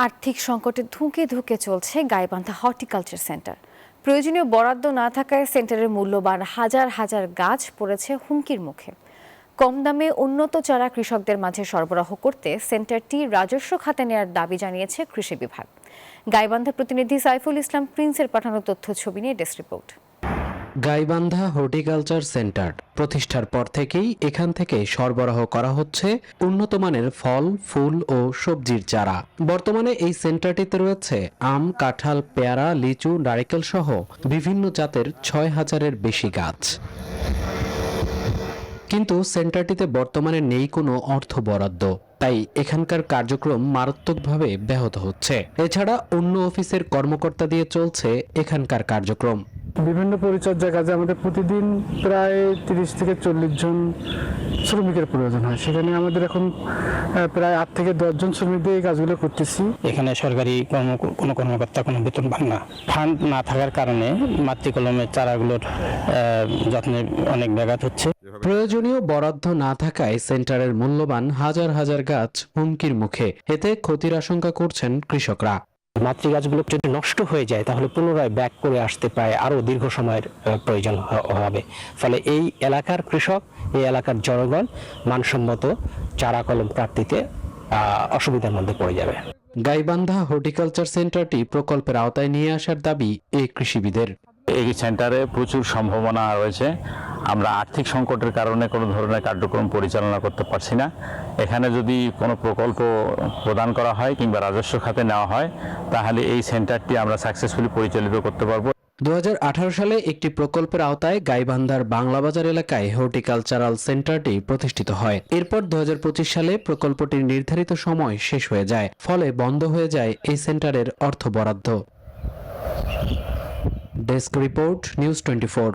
আর্থিক সংকটে ধুঁকে ধুঁকে চলছে গাইবান্ধা হর্টিকালচার সেন্টার। প্রয়োজনীয় বরাদ্দ না থাকায় সেন্টারের মূল্যবান হাজার হাজার গাছ পড়েছে হুমকির মুখে। কম দামে উন্নত চারা কৃষকদের মাঝে সরবরাহ করতে সেন্টারটি রাজস্ব খাতে নেয়ার দাবি জানিয়েছে কৃষি বিভাগ। গাইবান্ধা প্রতিনিধি সাইফুল ইসলাম প্রিন্সের পাঠানো তথ্য ছবি নিয়ে desk report. Gaibandha horticulture centre প্রতিষ্ঠার পর থেকেই এখান থেকে সরবরাহ করা হচ্ছে উন্নত মানের ফল, ফুল ও সবজির চারা। বর্তমানে এই সেন্টারটিতে রয়েছে আম, কাঁঠাল, পেয়ারা, লিচু, নারিকেল সহ বিভিন্ন জাতের ৬,০০০-এর বেশি গাছ। কিন্তু সেন্টারটিতে বর্তমানে নেই কোনো অর্থ বরাদ্দ, তাই এখানকার কার্যক্রম মারাত্মকভাবে ব্যাহত হচ্ছে। এছাড়া অন্য অফিসের কর্মকর্তা দিয়ে চলছে এখানকার কার্যক্রম। বিভিন্ন পরিচর্যা কাজে আমাদের প্রতিদিন প্রায় ৩০ থেকে ৪০ জন শ্রমিকের প্রয়োজন হয়। সেখানে আমাদের এখন প্রায় ৮ থেকে ১০ জন শ্রমিক দিয়ে এই কাজগুলো করতেছি। এখানে সরকারি কোনো কর্মকর্তা কোনো বেতন পান না। ফান্ড না থাকার কারণে মাতৃকলমের চারাগুলোর যত্নে অনেক ব্যাঘাত হচ্ছে। প্রয়োজনীয় বরাদ্দ না থাকায় সেন্টারের মূল্যবান হাজার হাজার গাছ হুমকির মুখে। এতে ক্ষতির আশঙ্কা করছেন কৃষকরা। মাতৃ গাছগুলো যদি নষ্ট হয়ে যায় তাহলে পুনরায় ব্যাক করে আসতে প্রায় আরো দীর্ঘ সময়ের প্রয়োজন হবে। ফলে এই এলাকার কৃষক, এই এলাকার জনগণ মানসম্মত চারা কলম প্রাপ্তিতে অসুবিধার মধ্যে পড়ে যাবে। গাইবান্ধা হর্টিকালচার সেন্টারটি প্রকল্পের আওতায় নিয়ে আসার দাবি এই কৃষিবিদের। এই সেন্টারে প্রচুর সম্ভাবনা রয়েছে। আমরা আর্থিক সংকটের কারণে কোনো ধরনের কার্যক্রম পরিচালনা করতে পারছি না। এখানে যদি কোনো প্রকল্প প্রদান করা হয় কিংবা রাজস্ব খাতে নেওয়া হয় তাহলে এই সেন্টারটি আমরা সাকসেসফুলি পরিচালিত করতে পারবো। ২০১৮ সালে একটি প্রকল্পের আওতায় গাইবান্ধার বাংলাবাজার এলাকায় হর্টিকালচারাল সেন্টারটি প্রতিষ্ঠিত হয়। এরপর ২০২৫ সালে প্রকল্পটির নির্ধারিত সময় শেষ হয়ে যায়, ফলে বন্ধ হয়ে যায় এই সেন্টারের অর্থ বরাদ্দ। Desk report, news 24।